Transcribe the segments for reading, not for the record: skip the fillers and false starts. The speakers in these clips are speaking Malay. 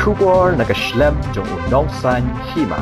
Trubor nakaslem jong unongsan hima.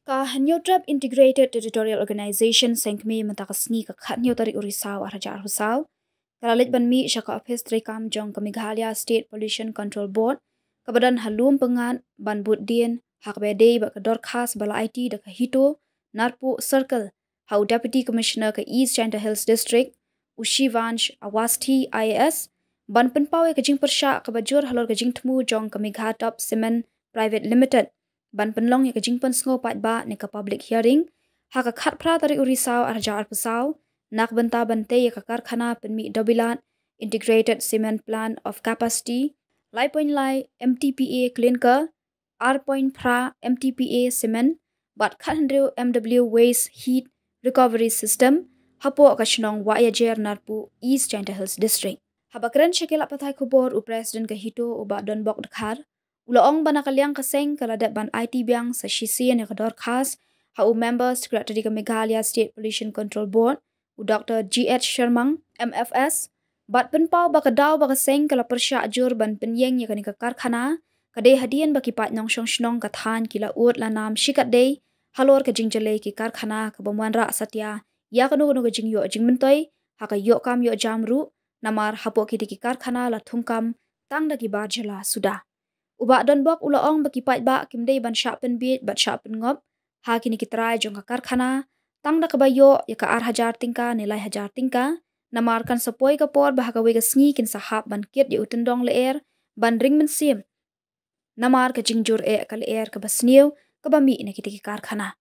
Ka Hanyo Trap Integrated Territorial Organization sengkmi mentakasngi ka Hanyo Tari Urisau Arajar Husau. Kalalit banmi siya ka office trekam jong ka Meghalaya State Pollution Control Board. Kabadan halum pengan ban budin hakbede ba ka dorkas bala IT da ka hito Narpu Circle. Hau Deputy Commissioner ka East Chanta Hills District Ushivansh Awasti IAS. Ban penpawe ka jing persya ka bajur halor ka jing temu jong ka Megha Top Cement Private Limited. Ban penlong ya ka jing pen sngo pat ba ne ka public hearing. Ha ka khat pra tari Urisau Arajar Pusau. Nak benta bante ya ka karkhana penmi dobilat Integrated Cement Plant of Capacity. Lai point lai MTPA clinker. R point pra MTPA cement. Bat 100 MW waste heat recovery system. Hapo ka shnong Wayajer Narpu East Chanta Hills District. Habakren syakila patay kubor u President kahito u ba Don Bok Dakhar. Ulaong ba nakaliang kaseng kaladat ban IT biang sa Shisian ya kador khas. Ha u member Secretary ka Meghalaya State Pollution Control Board u Dr. G.H. Sharmang MFS. Bat penpau ba kadaw ba kaseng kala persya ajur ban penyeng ya kanika karkhana. Kadai hadian ba kipat nong shnong kathan kila ut lanam shikat day. Halor ka jingjale ki karkhana ka bamuan ra satya. Ya kanu ka jing yo jing mentoy. Haka yo kam yo jamru. Namar hapo kiti ki karkhana la thungkam tang da ki barjala sudah. Uba Don Bok ulaong bakipat ba kimdei ban syapen bit bat syapen ngop. Ha kini kitrai jong ka karkhana tang da kabayo ya ka ar hajar tingka nilai hajar tingka. Namar kan sepoi kapor bahagawe ka sngi kin sahab ban kit ya utendong leer ban ring mensim. Namar ka jingjur ka leer ka basniu ka bami na kiti ki karkhana.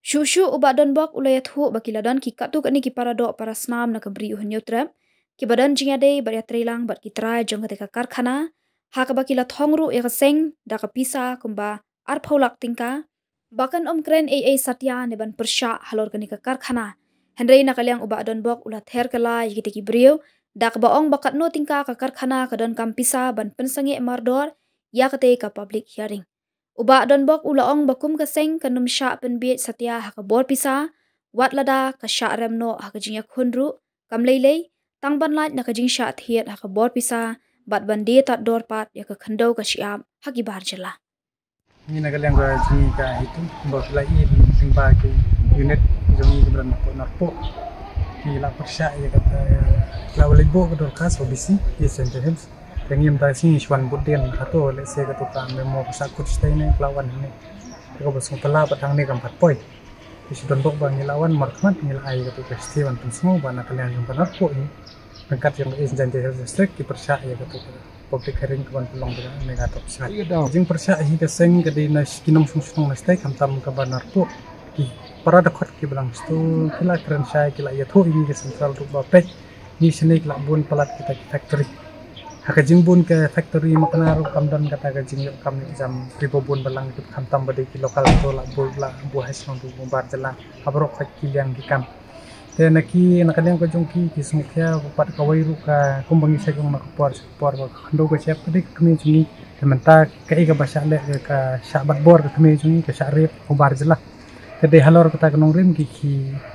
Shushu uba Don Bok ulayat hu bakiladon ki katuk ani ki paradok para snam na kabri Hanyo Trap. Ki badan jingade bar ya trilang bat kitrai jong ka karkhana. Ha ka bakila thongru ya kaseng da ka pisa kumba ar phaulak tingka. Bakan kren AA Satya ne ban persya halor ka karkhana. Henry na kaliang uba Don Bok ulat her kala yiki ki brio. Da ka baong bakat no tingka ka karkhana ka don kam pisa ban pensangi mardor ya kate ka public hearing. Uba Don Bok ulaong bakum kaseng kanum sya penbiet Satya ha ka bor pisa. Wat lada ka sya remno ha ka jingya khunru kam leilei. Tang ban lait na ka jing sya thiet ha ka bor pisa. Bat bandi tat dor pat ya ka khandau ka siam hagi barjala. Ni nagalang ka jing ka itu bot lai timba ke unit jong ibran narpo ki la persya ya kata la walibo ka dor kas obisi yes center tengim ta sing shwan budden hato le se ka to ta memo ka sakut stay ne lawan ne ko bosong pala patang ne kam patpoi isi Don Bok bang lawan markmat ngilai ka to festival pensmo bana kalian jong ka narpo ini Pengkat yang East Chanta Hills District ki persya ya kata public hearing kawan pelong dengan Megha Top Cement. Jing persya hi kaseng kadi na kinong sung na stay kamtam ka banar po ki para dakot ki belang stu kila keren syai kila ya tho ini ke central ru ba pek ni sene kila bun palat kita ki factory. Haka jing bun ke factory makna ru kamdan kata ka jing kam ni jam ribo bun belang ki kamtam bade ki lokal to la bu has nong ru bar jala abrok ka ki yang ki kam. Tena ki nakadang ko jong ki smukya pat kawai ru ka kumbangi sa jong nakapor por khando ko chep kadi kami jungi tementa ka iga basha le ka sabat bor kami jungi ka sarep ubar jela kade halor kata kanong rim ki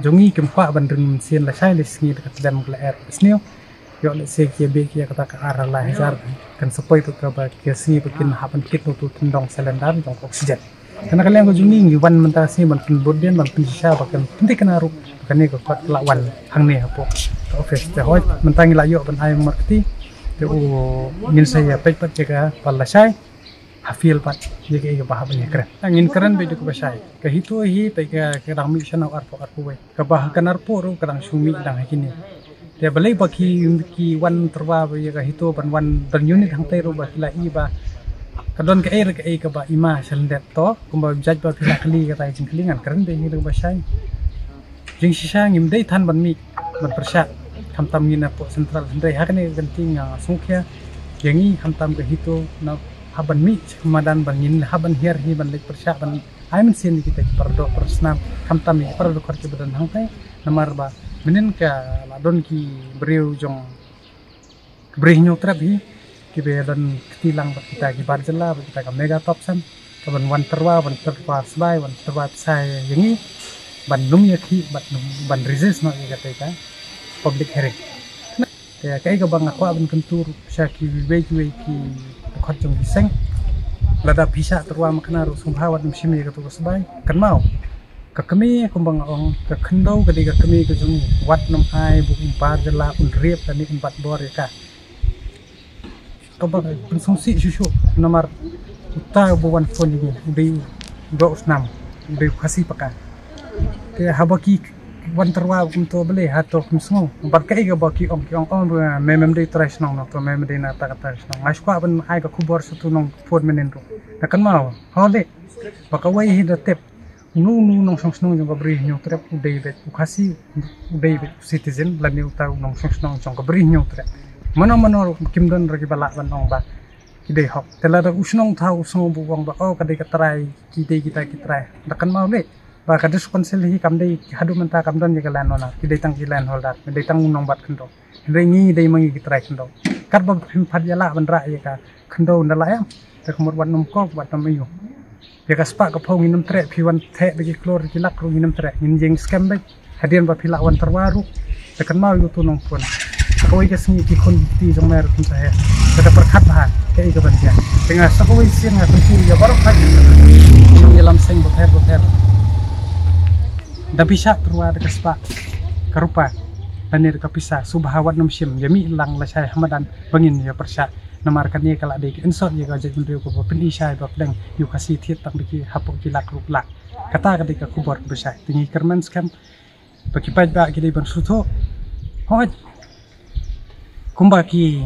jungi kempa bandring sien la sai les ngi ka dam kla er snio yo le se ki be ki kata ka ara la hajar kan sepoi to ka ba ki si bikin hapan kit to tendong selendar jong oksigen karena kalian ko jungi wan mentasi ban bodien ban pisha bakan penting kana ru kani ko pat lawan hang ne hapo office te hoy mentangi layo ban ay marketi te u min saya pek pat jaga palasai hafil pat jaga iga bahab ni keren angin keren be ko basai ka hito hi pe ka kadang mi sana arpo we ka bah kanar po ru kadang sumi dang kini te balai baki wan terwa be ka hito ban wan dan unit hang te ru ba kila iba kadon ka air ka ay ka ba ima selendet to kumba jaj ba kila kali ka tay jing kelingan keren be ni basai jing sisa ngim dei than ban mi ban persya kamtam ngina po central sendai hakane genting sungkya yangi kamtam ke hito na haban mi madan ban ngin haban hier hi ban lek persya ban ai men sin kita perdo persnam kamtam ni perdo kharche badan hangkai namar ba menen ka ladon ki breu jong brehno trabi ki be dan ketilang kita ki barjela kita ka Megha Top Cement ban wan terwa sbai wan terwa sai yangi Bandung ya ki ban resist no ya kata public hearing. Kaya kay ka bang ako abang kantur siya ki way ki khot jong biseng lada bisa terwa makna ru subhawat mshimi ka tu sabay kan mau ka kami kumbang ong ka kendo ka di ka kami ka jung wat nom ai bu impar jala un rep tani empat bor ka ka ba pensongsi shushu nomor uta bu wan phone ni di do usnam di khasi paka ke habaki wan terwa untuk beli hato kumsung barkai ga baki ong memem de trash nong to memem de na ta ta nong mas kwa ban ai ka khubor sutu nong phone menen ro kan mau hole baka wai hi da tep nu nong song snong jong bri nyo trep udai bet ukasi udai bet citizen lani uta nong song snong jong bri nyo trep mano kimdon ragi bala ban ong ba kidai hok tela da usnong thau usnong bu wong ba kadai ka trai kidai kita kitrai kan mau le ba kadus konsel hi kamdai hadu menta kamdon je kalan ona kidai tang kilan holdat kidai tang nong bat khendo rengi dai mangi kitrai khendo kar ba phat yala ban ra ye ka khendo ndala ya ta khmur wat nom ko wat nom ayu ya ka spa ka phong inam tre phiwan the bagi klor kilak ru inam tre in jeng scam bai hadian ba phila wan terwaru ta kan mau yu tu nong pun koi ka singi ki khon ti jong mer kun sa he ta perkhat ha kai ka ban dia tengah sakoi sin ha tu ya barok ha ni lam seng bo her da bisa terwa da spa karupa danir ka pisa subhawat nom sim yami lang la sai hamadan bangin ya persya namar kan ye kala de insot ye ga jajun riu ko pen isai ba deng yu kasi thiet tak biki hapok kilak ruplak kata ka de ka kubor besai tingi kerman skam baki paj ba ki de ban suto hoj kumbaki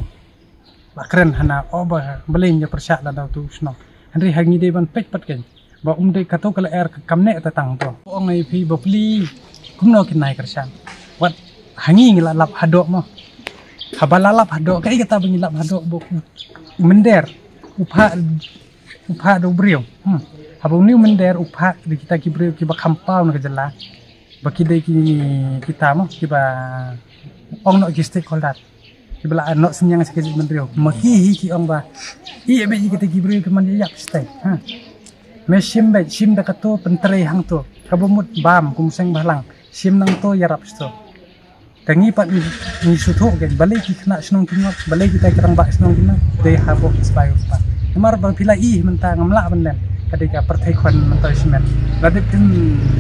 bakren hana oba beleng ya persya la daw tu sno henry hangi de ban pej pat ken ba de kato kala er kamne ta tang to ong ai phi bopli kumno kinai kersan wat hangi ngila lap hadok mo habalalap hadok kai kata bengilap hadok bo mender upha do brio habung ni mender upha di kita ki brio ki ba khampau na jala baki de ki kita mo ki ba ong no ki stakeholder ki bala no senyang sekejit mendrio maki hi ki ong ba i be kita ki brio ki man yak stay mesim be sim da kato pentre hang to kabumut bam kumseng balang sim nang to yarap sto tangi pat ni sutu gen balai ki kena snong kinot balai kita kerang bak snong kinot de habok ispai pa namar bang pila i menta ngamla benden kadika perthai khon menta semen ladip tin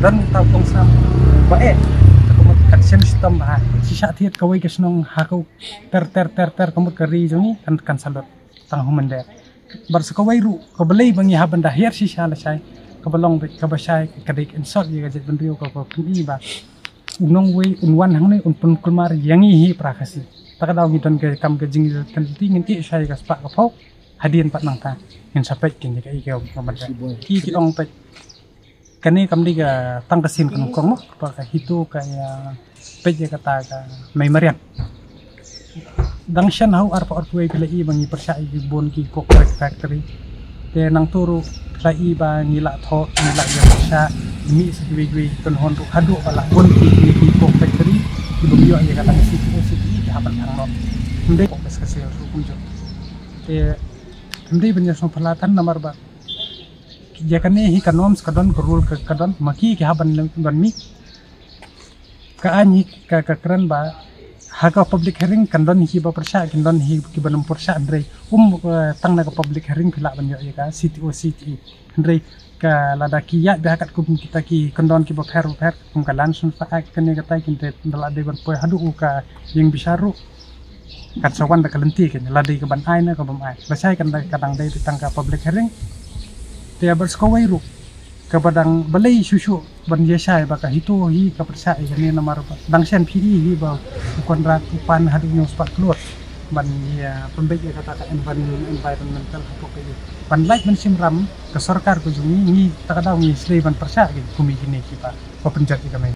dan tau kong sam ba komut kat sem sistem ba sisa thiet kawai ke snong hakau ter komut kari jongi kan salot tang humende bar sakawai ru ko balai bangi ha benda her sisa la sai ko balong ka basai kadik insot ye gajet bendio ko pini ba unong we unwan hang ne unpun kulmar yangi hi prakasi takadaw ngidon ke kam ke jing kan tingin ti sai ka spa ka phok hadian pat nang ta ngin sapet kin ka ikew kamada ki ong pet kani kam di ga tang kasin kan kong mo pa ka hitu ka pet ye kata ka mai marian dang shan hau arpa arpwe pila i bangi persya i bon ki kok factory te nang turu la i ba ngila tho ngila ya persya mi segiwi ton hon ru hadu ala bon ki ko factory ki bumyo ya kata si hapan hang no ndai ko bes kasel ru kunjo te ndai benya so pelatan nomor ba ya kane hi kanom skadon rule kadon maki ki haban ban mi ka ani ka kran ba haka public hearing kandon hi ba persya kandon hi ki banam persya ndai tang na ka public hearing pila banyo ya ka CTO ndai ka lada kiya bihakat kum kita ki kandon ki bokher kum kalan sun fa ak kane kata kinte dala de ban poy hadu ka yang bisaru kan sawan da kalenti kan lada ka ban ai na ka bam ai basai kan kadang dai tangka public hearing te berskowai ru ka badang balai susu ban yesai ba ka hitu hi ka persa ini namar dang sen phi hi ba kontrak upan hadu nyus pak keluar ban ya pembek kata environmental apa ke ban like men simram ke sarkar ku jungi ni takadaw ni slay ban persa ki kumi kini ki pa penjat kami